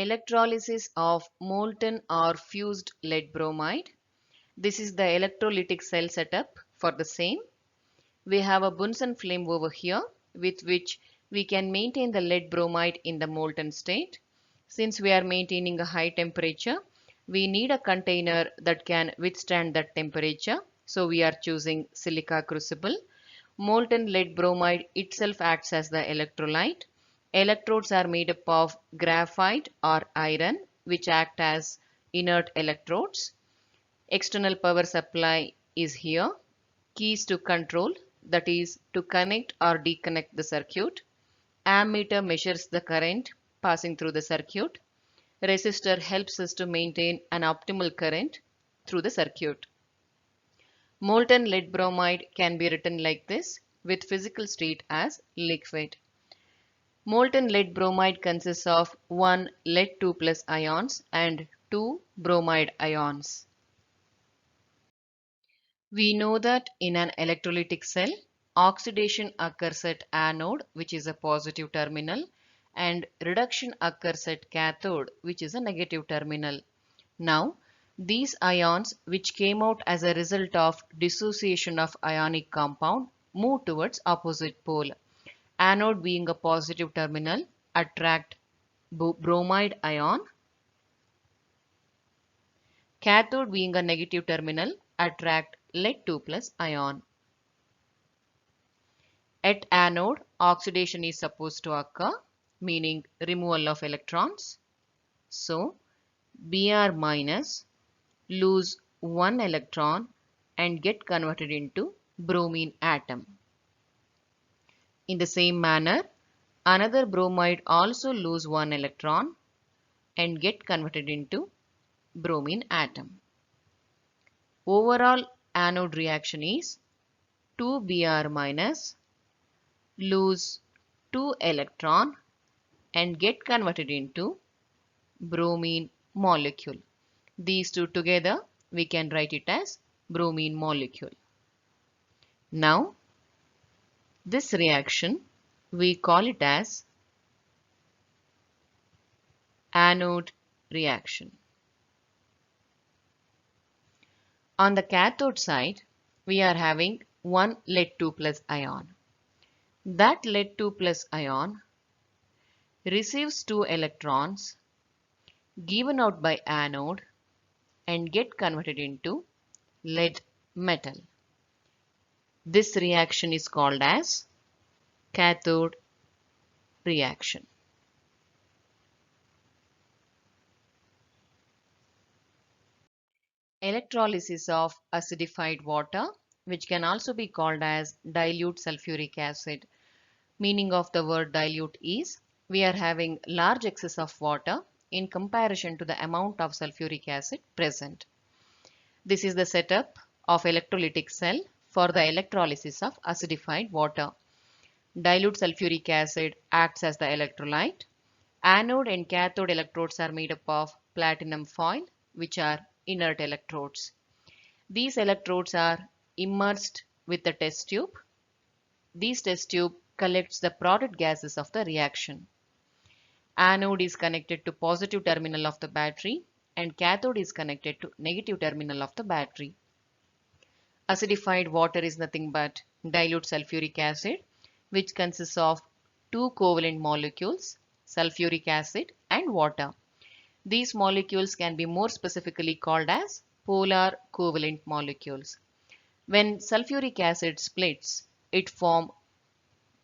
Electrolysis of molten or fused lead bromide. This is the electrolytic cell setup for the same. We have a Bunsen flame over here with which we can maintain the lead bromide in the molten state. Since we are maintaining a high temperature, we need a container that can withstand that temperature. So we are choosing silica crucible. Molten lead bromide itself acts as the electrolyte. Electrodes are made up of graphite or iron, which act as inert electrodes. External power supply is here. Keys to control, that is to connect or disconnect the circuit. Ammeter measures the current passing through the circuit. Resistor helps us to maintain an optimal current through the circuit. Molten lead bromide can be written like this with physical state as liquid. Molten lead bromide consists of 1 lead 2 plus ions and 2 bromide ions. We know that in an electrolytic cell, oxidation occurs at anode, which is a positive terminal, and reduction occurs at cathode, which is a negative terminal. Now, these ions, which came out as a result of dissociation of ionic compound, move towards opposite pole. Anode being a positive terminal, attract bromide ion. Cathode being a negative terminal, attract lead 2 plus ion. At anode, oxidation is supposed to occur, meaning removal of electrons. So, Br minus lose one electron and get converted into bromine atom. In the same manner, another bromide also lose one electron and get converted into bromine atom. Overall anode reaction is 2Br minus lose 2 electron and get converted into bromine molecule. These two together we can write it as bromine molecule. Now this reaction we call it as anode reaction. On the cathode side we are having one lead 2 plus ion. That lead 2 plus ion receives 2 electrons given out by anode and get converted into lead metal. This reaction is called as cathode reaction. Electrolysis of acidified water, which can also be called as dilute sulfuric acid. Meaning of the word dilute is we are having large excess of water in comparison to the amount of sulfuric acid present. This is the setup of electrolytic cell for the electrolysis of acidified water. Dilute sulfuric acid acts as the electrolyte. Anode and cathode electrodes are made up of platinum foil, which are inert electrodes. These electrodes are immersed with the test tube. This test tube collects the product gases of the reaction. Anode is connected to positive terminal of the battery and cathode is connected to negative terminal of the battery. Acidified water is nothing but dilute sulfuric acid, which consists of two covalent molecules, sulfuric acid and water. These molecules can be more specifically called as polar covalent molecules. When sulfuric acid splits, it forms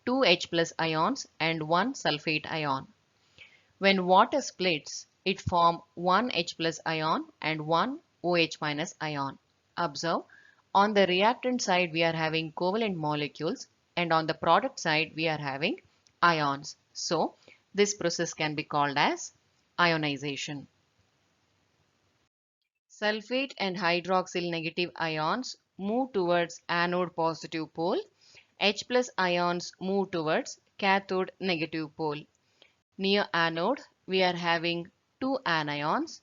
2 H plus ions and 1 sulfate ion. When water splits, it forms 1 H plus ion and 1 OH minus ion. Observe, on the reactant side we are having covalent molecules and on the product side we are having ions. So, this process can be called as ionization. Sulfate and hydroxyl negative ions move towards anode positive pole. H plus ions move towards cathode negative pole. Near anode, we are having two anions.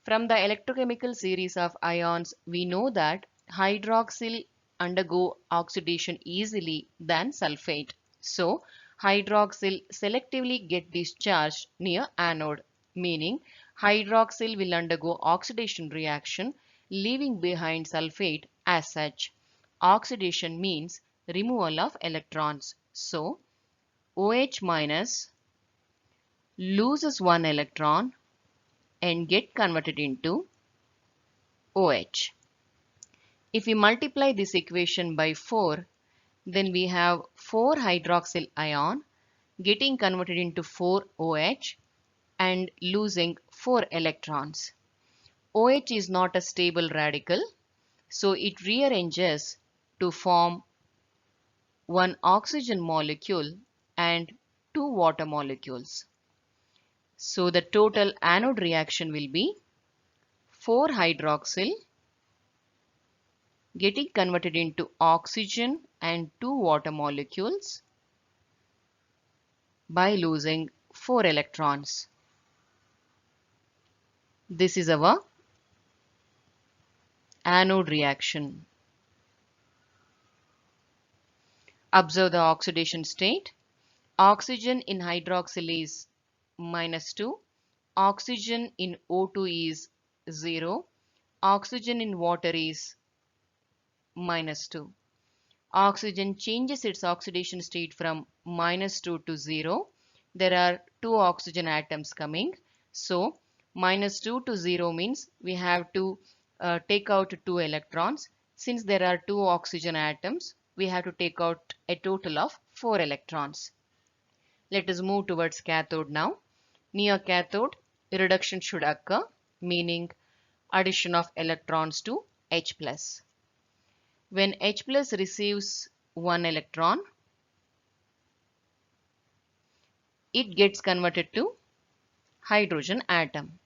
From the electrochemical series of ions, we know that hydroxyl undergo oxidation easily than sulfate. So, hydroxyl selectively get discharged near anode. meaning hydroxyl will undergo oxidation reaction, leaving behind sulfate as such. Oxidation means removal of electrons. So, OH minus loses one electron and get converted into OH. If we multiply this equation by 4, then we have 4 hydroxyl ion getting converted into 4 OH and losing 4 electrons. OH is not a stable radical, so it rearranges to form one oxygen molecule and 2 water molecules. So the total anode reaction will be 4 hydroxyl getting converted into oxygen and 2 water molecules by losing 4 electrons. This is our anode reaction. Observe the oxidation state. Oxygen in hydroxyl is -2. Oxygen in O2 is 0. Oxygen in water is -2. Oxygen changes its oxidation state from -2 to 0. There are two oxygen atoms coming. So -2 to 0 means we have to take out 2 electrons. Since there are two oxygen atoms, we have to take out a total of 4 electrons. Let us move towards cathode now. Near cathode, reduction should occur, meaning addition of electrons to H+. When H+ receives one electron, it gets converted to hydrogen atom.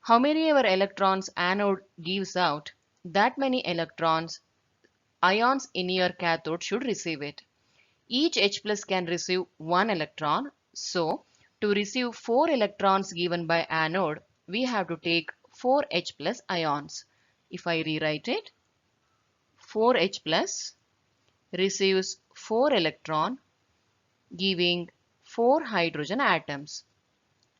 How many ever electrons anode gives out, that many electrons ions in your cathode should receive it. Each H+ can receive one electron, so to receive 4 electrons given by anode, we have to take 4 H+ ions. If I rewrite it, 4 H+ receives 4 electron giving 4 hydrogen atoms.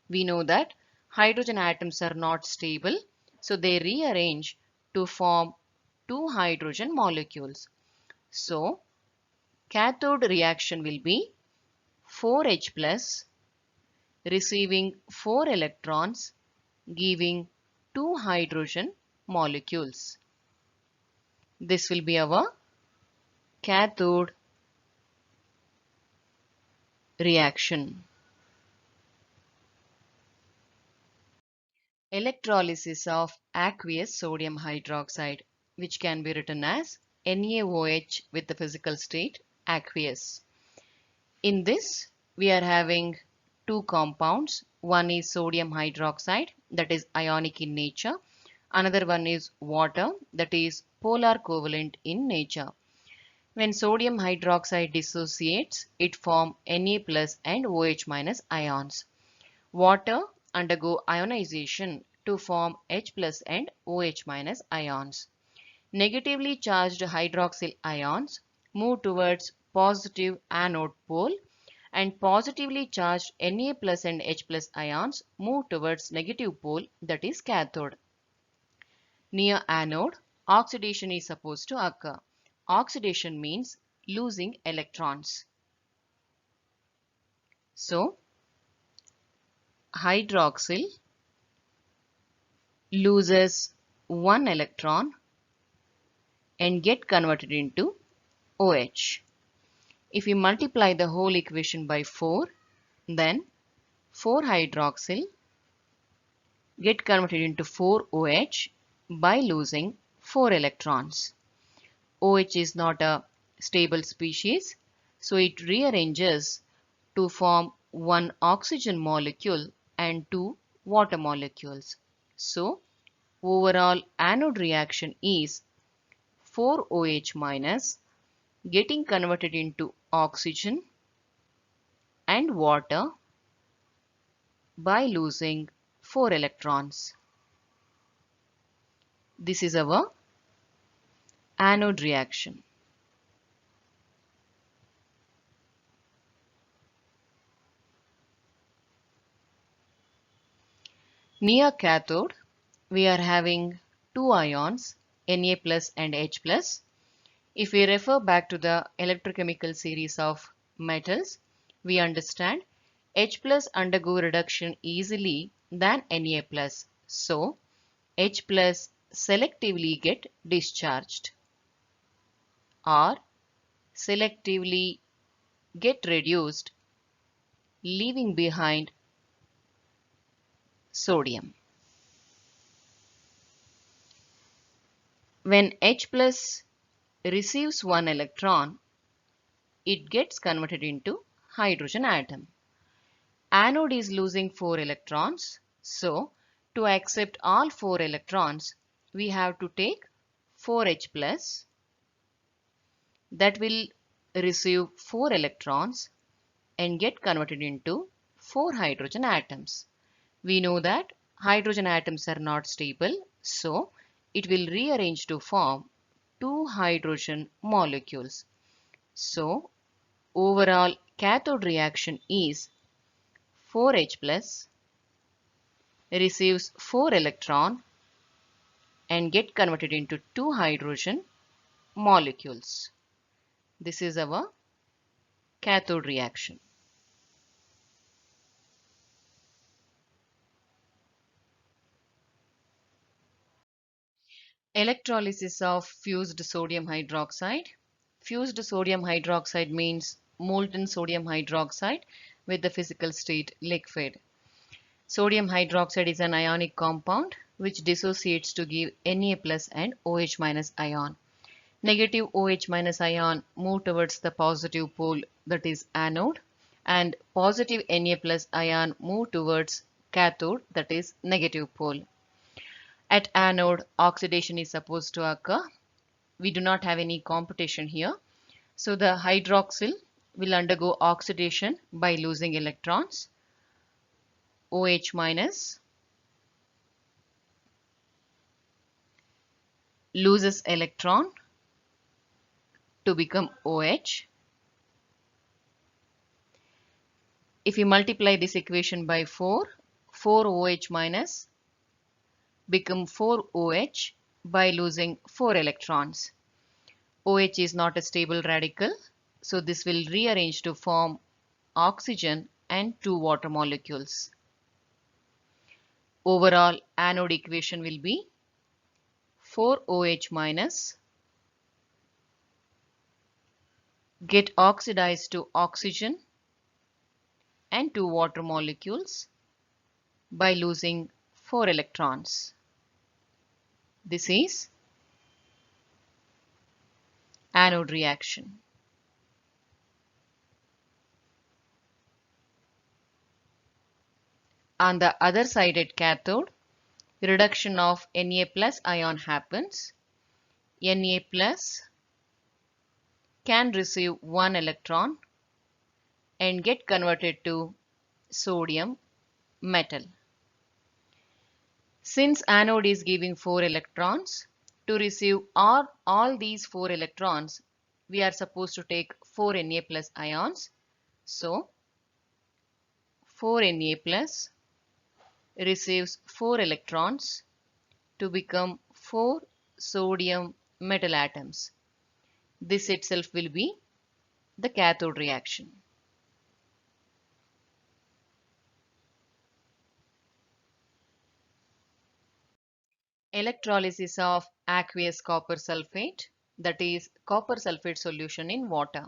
We know that hydrogen atoms are not stable, so they rearrange to form 2 hydrogen molecules. So, cathode reaction will be 4H plus receiving 4 electrons giving 2 hydrogen molecules. This will be our cathode reaction. Electrolysis of aqueous sodium hydroxide, which can be written as NaOH with the physical state aqueous. In this, we are having two compounds. One is sodium hydroxide, that is ionic in nature. Another one is water, that is polar covalent in nature. When sodium hydroxide dissociates, it forms Na plus and OH minus ions. Water undergo ionization to form H plus and OH minus ions. Negatively charged hydroxyl ions move towards positive anode pole and positively charged Na plus and H plus ions move towards negative pole, that is cathode. Near anode, oxidation is supposed to occur. Oxidation means losing electrons. So, hydroxyl loses one electron and get converted into OH. If we multiply the whole equation by 4, then 4 hydroxyl get converted into 4 OH by losing 4 electrons. OH is not a stable species, so it rearranges to form one oxygen molecule and two water molecules. So, overall anode reaction is 4OH minus getting converted into oxygen and water by losing 4 electrons. This is our anode reaction. Near cathode, we are having two ions, Na plus and H plus. If we refer back to the electrochemical series of metals, we understand H plus undergo reduction easily than Na plus. So, H plus selectively get discharged or selectively get reduced, leaving behind sodium. When H plus receives one electron, it gets converted into hydrogen atom. Anode is losing 4 electrons, so to accept all 4 electrons, we have to take 4H plus that will receive 4 electrons and get converted into 4 hydrogen atoms. We know that hydrogen atoms are not stable, so it will rearrange to form 2 hydrogen molecules. So overall cathode reaction is 4H plus receives 4 electron and get converted into 2 hydrogen molecules. This is our cathode reaction. Electrolysis of fused sodium hydroxide. Fused sodium hydroxide means molten sodium hydroxide with the physical state liquid. Sodium hydroxide is an ionic compound which dissociates to give Na plus and OH minus ion. Negative OH minus ion move towards the positive pole, that is anode, and positive Na plus ion move towards cathode, that is negative pole. At anode, oxidation is supposed to occur. We do not have any competition here. So the hydroxyl will undergo oxidation by losing electrons. OH minus loses electron to become OH. If you multiply this equation by 4, 4OH minus become 4OH by losing 4 electrons. OH is not a stable radical, so this will rearrange to form oxygen and 2 water molecules. Overall anode equation will be 4OH minus get oxidized to oxygen and 2 water molecules by losing 4 electrons. This is anode reaction. On the other side at cathode, reduction of Na plus ion happens. Na plus can receive 1 electron and get converted to sodium metal. Since anode is giving 4 electrons, to receive all these 4 electrons, we are supposed to take 4 Na plus ions. So 4 Na plus receives 4 electrons to become 4 sodium metal atoms. This itself will be the cathode reaction. Electrolysis of aqueous copper sulfate, that is copper sulfate solution in water.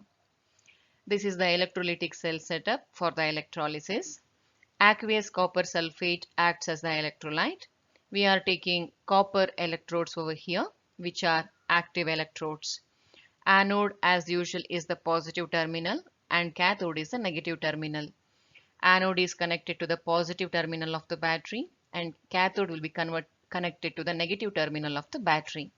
This is the electrolytic cell setup for the electrolysis. Aqueous copper sulfate acts as the electrolyte. We are taking copper electrodes over here, which are active electrodes. Anode as usual is the positive terminal and cathode is the negative terminal. Anode is connected to the positive terminal of the battery and cathode will be connected to the negative terminal of the battery.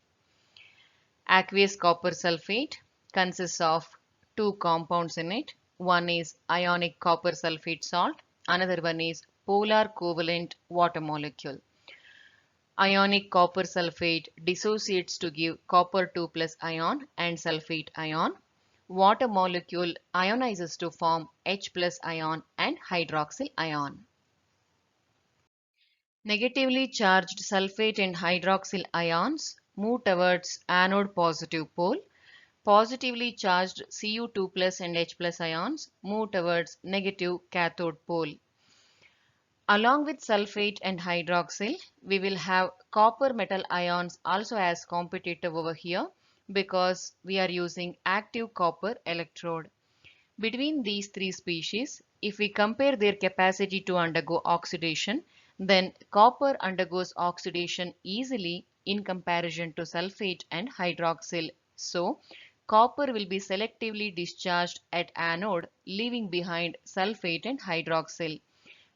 Aqueous copper sulfate consists of two compounds in it. One is ionic copper sulfate salt, another one is polar covalent water molecule. Ionic copper sulfate dissociates to give copper 2 plus ion and sulfate ion. Water molecule ionizes to form H plus ion and hydroxyl ion. Negatively charged sulfate and hydroxyl ions move towards anode positive pole. Positively charged Cu2 plus and H plus ions move towards negative cathode pole. Along with sulfate and hydroxyl, we will have copper metal ions also as competitive over here because we are using active copper electrode. Between these three species, if we compare their capacity to undergo oxidation, then copper undergoes oxidation easily in comparison to sulfate and hydroxyl. So, copper will be selectively discharged at anode, leaving behind sulfate and hydroxyl.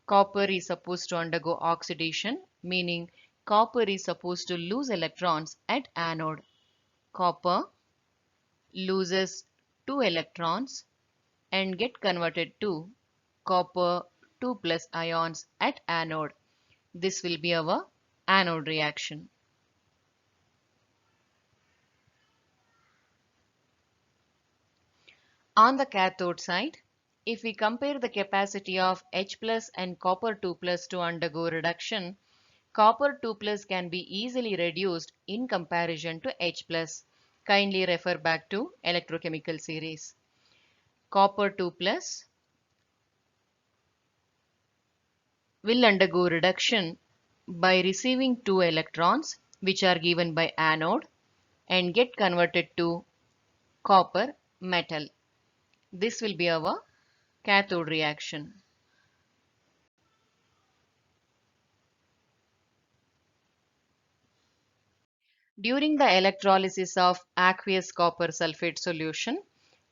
Copper is supposed to undergo oxidation, meaning copper is supposed to lose electrons at anode. Copper loses 2 electrons and get converted to copper 2 plus ions at anode. This will be our anode reaction. On the cathode side, if we compare the capacity of H plus and copper 2 plus to undergo reduction, copper 2 plus can be easily reduced in comparison to H plus. Kindly refer back to electrochemical series. Copper 2 plus will undergo reduction by receiving 2 electrons which are given by anode and get converted to copper metal. This will be our cathode reaction. During the electrolysis of aqueous copper sulfate solution,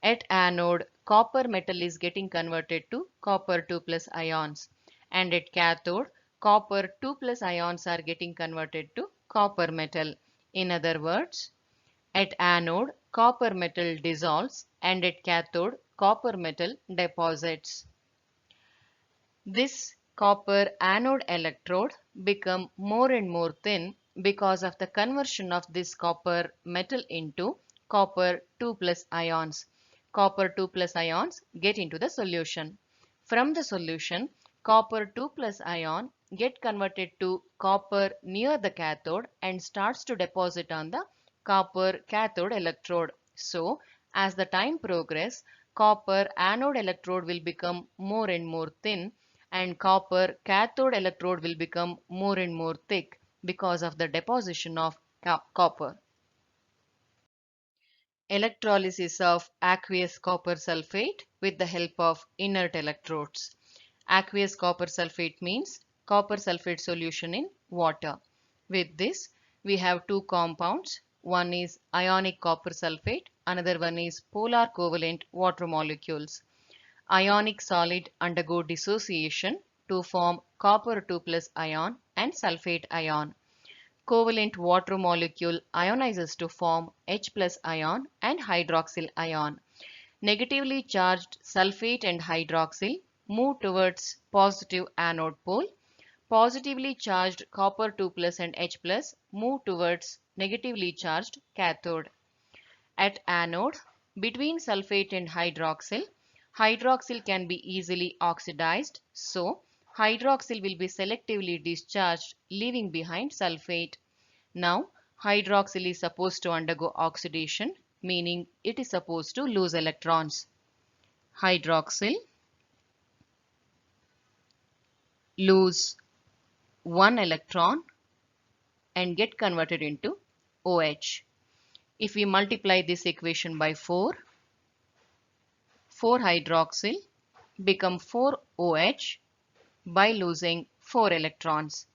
at anode, copper metal is getting converted to copper 2 plus ions, and at cathode, copper 2 plus ions are getting converted to copper metal. In other words, at anode, copper metal dissolves, and at cathode, copper metal deposits. This copper anode electrode become more and more thin because of the conversion of this copper metal into copper 2 plus ions. Copper 2 plus ions get into the solution. From the solution, copper 2 plus ion get converted to copper near the cathode and starts to deposit on the copper cathode electrode. So, as the time progresses, copper anode electrode will become more and more thin and copper cathode electrode will become more and more thick because of the deposition of copper. Electrolysis of aqueous copper sulfate with the help of inert electrodes. Aqueous copper sulfate means copper sulfate solution in water. With this, we have two compounds. One is ionic copper sulfate, another one is polar covalent water molecules. Ionic solid undergo dissociation to form copper 2 plus ion and sulfate ion. Covalent water molecule ionizes to form H plus ion and hydroxyl ion. Negatively charged sulfate and hydroxyl move towards positive anode pole. Positively charged copper 2 plus and H plus move towards negatively charged cathode. At anode, between sulfate and hydroxyl, hydroxyl can be easily oxidized, so hydroxyl will be selectively discharged, leaving behind sulfate. Now, hydroxyl is supposed to undergo oxidation, meaning it is supposed to lose electrons. Hydroxyl lose one electron and get converted into OH. If we multiply this equation by 4, 4-hydroxyl become 4OH by losing 4 electrons.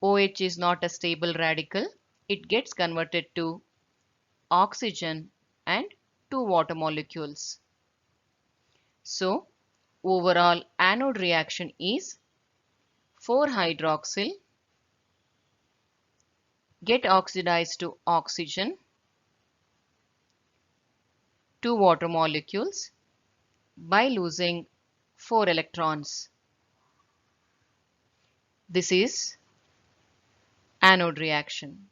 OH is not a stable radical. It gets converted to oxygen and 2 water molecules. So, overall anode reaction is 4-hydroxyl get oxidized to oxygen, 2 water molecules by losing 4 electrons. This is anode reaction.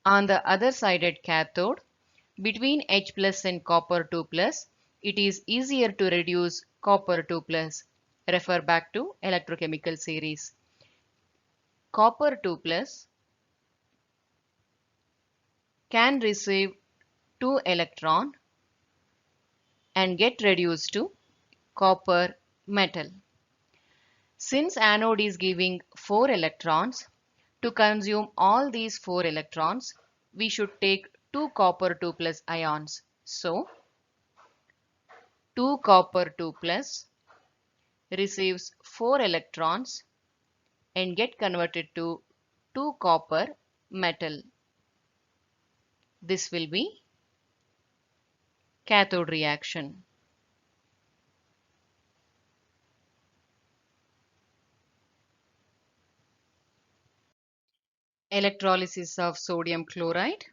On the other side at cathode, between H plus and copper 2 plus, It is easier to reduce copper 2 plus. Refer back to electrochemical series. Copper 2 plus can receive 2 electron and get reduced to copper metal. Since anode is giving 4 electrons, to consume all these 4 electrons, we should take 2 copper 2 plus ions. So, 2 copper 2 plus receives 4 electrons and get converted to 2 copper metal. This will be cathode reaction. Electrolysis of sodium chloride.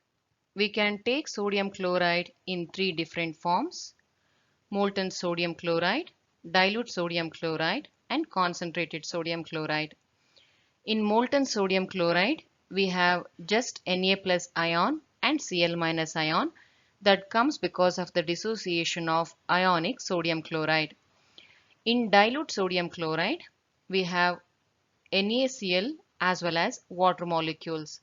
We can take sodium chloride in 3 different forms: molten sodium chloride, dilute sodium chloride, and concentrated sodium chloride. In molten sodium chloride, we have just Na plus ion and Cl minus ion that comes because of the dissociation of ionic sodium chloride. In dilute sodium chloride, we have NaCl as well as water molecules.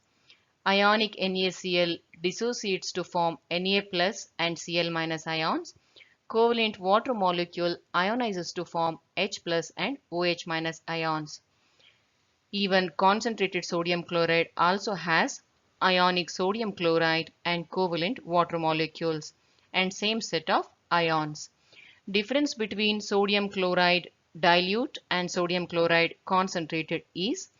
Ionic NaCl dissociates to form Na plus and Cl minus ions. Covalent water molecule ionizes to form H plus and OH minus ions. Even concentrated sodium chloride also has ionic sodium chloride and covalent water molecules and same set of ions. Difference between sodium chloride dilute and sodium chloride concentrated is,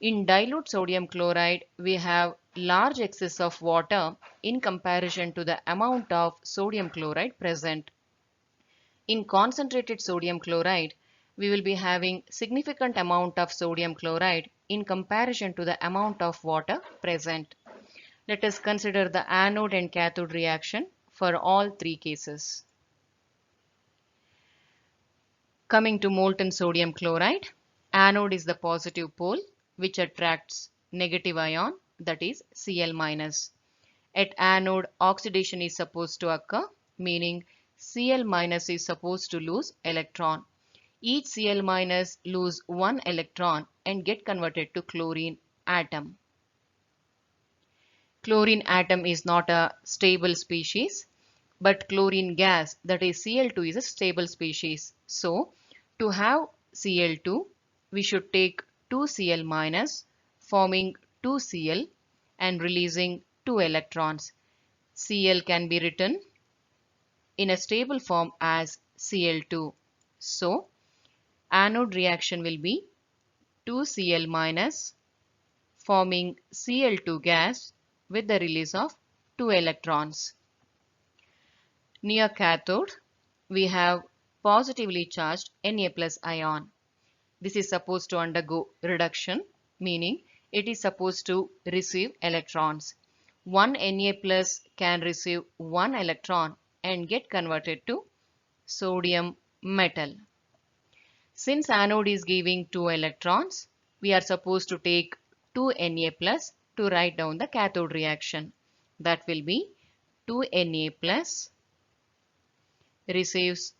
in dilute sodium chloride, we have large excess of water in comparison to the amount of sodium chloride present. In concentrated sodium chloride, we will be having significant amount of sodium chloride in comparison to the amount of water present. Let us consider the anode and cathode reaction for all three cases. Coming to molten sodium chloride, anode is the positive pole which attracts negative ion, that is Cl minus. At anode, oxidation is supposed to occur, meaning Cl minus is supposed to lose electron. Each Cl minus lose one electron and get converted to chlorine atom. Chlorine atom is not a stable species, but chlorine gas, that is Cl2, is a stable species. So, to have Cl2, we should take 2 Cl minus, forming 2 Cl and releasing 2 electrons. Cl can be written in a stable form as Cl2. So, anode reaction will be 2 Cl minus forming Cl2 gas with the release of 2 electrons. Near cathode, we have positively charged Na plus ion. This is supposed to undergo reduction, meaning it is supposed to receive electrons. One Na plus can receive 1 electron and get converted to sodium metal. Since anode is giving 2 electrons, we are supposed to take 2 Na plus to write down the cathode reaction. That will be 2 Na plus receives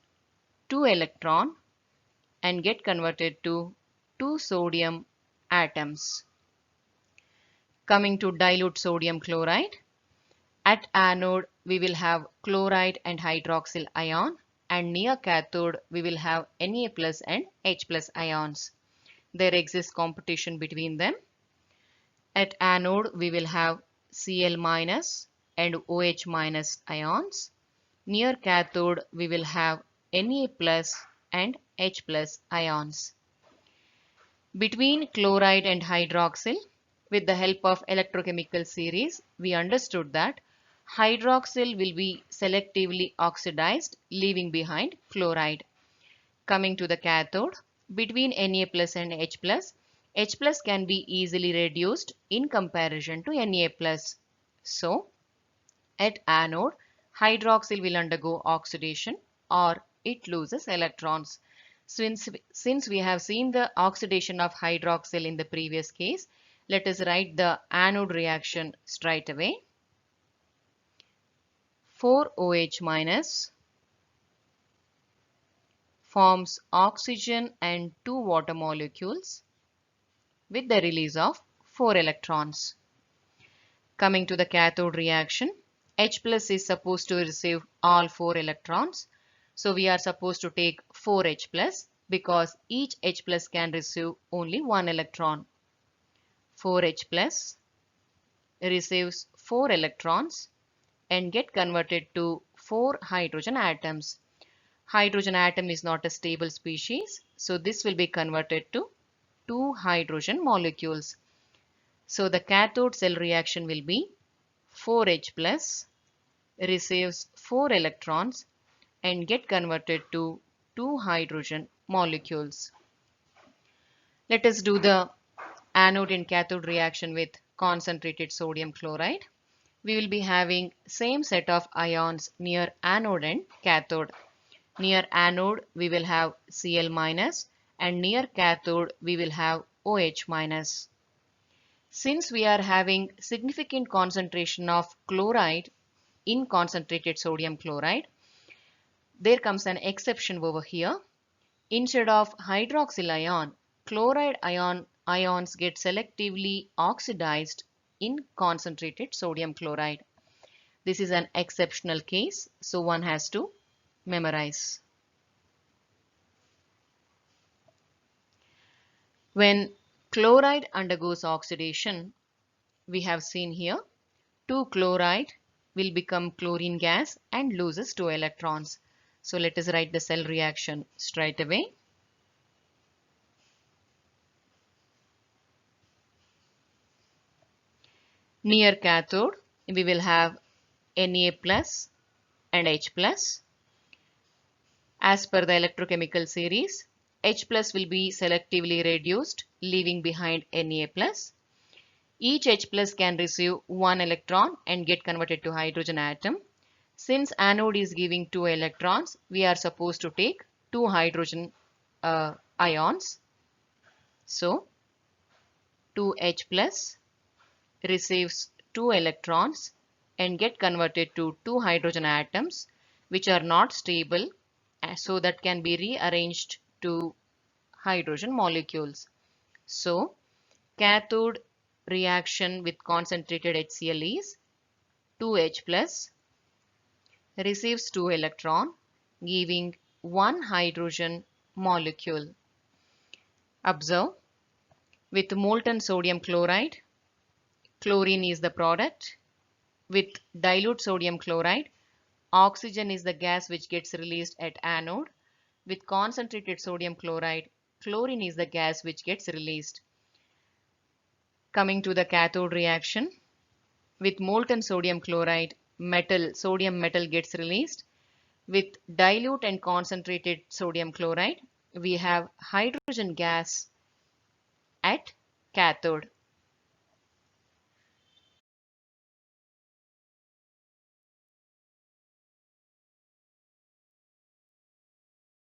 2 electron and get converted to 2 sodium atoms. Coming to dilute sodium chloride, at anode we will have chloride and hydroxyl ion, and near cathode we will have Na plus and H plus ions. There exists competition between them. At anode we will have Cl minus and OH minus ions. Near cathode we will have Na plus and H plus ions. Between chloride and hydroxyl, with the help of electrochemical series, we understood that hydroxyl will be selectively oxidized, leaving behind chloride. Coming to the cathode, between Na plus and H plus can be easily reduced in comparison to Na plus. So, at anode, hydroxyl will undergo oxidation or it loses electrons. Since we have seen the oxidation of hydroxyl in the previous case, let us write the anode reaction straight away. 4OH minus forms oxygen and 2 water molecules with the release of 4 electrons. Coming to the cathode reaction, H plus is supposed to receive all 4 electrons. So we are supposed to take 4H plus because each H plus can receive only 1 electron. 4H plus receives 4 electrons and get converted to 4 hydrogen atoms. Hydrogen atom is not a stable species, so this will be converted to 2 hydrogen molecules. So the cathode cell reaction will be 4H plus receives 4 electrons and get converted to 2 hydrogen molecules. Let us do the anode and cathode reaction with concentrated sodium chloride. We will be having same set of ions near anode and cathode. Near anode we will have Cl minus and near cathode we will have OH minus. Since we are having significant concentration of chloride in concentrated sodium chloride, there comes an exception over here. Instead of hydroxyl ion, chloride ions get selectively oxidized in concentrated sodium chloride. This is an exceptional case, so one has to memorize. When chloride undergoes oxidation, we have seen here 2 chloride will become chlorine gas and loses 2 electrons. So let us write the cell reaction straight away. Near cathode, we will have Na plus and H plus. As per the electrochemical series, H plus will be selectively reduced, leaving behind Na plus. Each H plus can receive 1 electron and get converted to hydrogen atom. Since anode is giving 2 electrons, we are supposed to take 2 hydrogen ions. So 2H plus receives 2 electrons and get converted to 2 hydrogen atoms which are not stable, so that can be rearranged to hydrogen molecules. So cathode reaction with concentrated HCl is 2H plus receives 2 electron giving 1 hydrogen molecule. Observe, with molten sodium chloride, chlorine is the product. With dilute sodium chloride, oxygen is the gas which gets released at anode. With concentrated sodium chloride, chlorine is the gas which gets released. Coming to the cathode reaction, with molten sodium chloride, sodium metal gets released. With dilute and concentrated sodium chloride, we have hydrogen gas at cathode.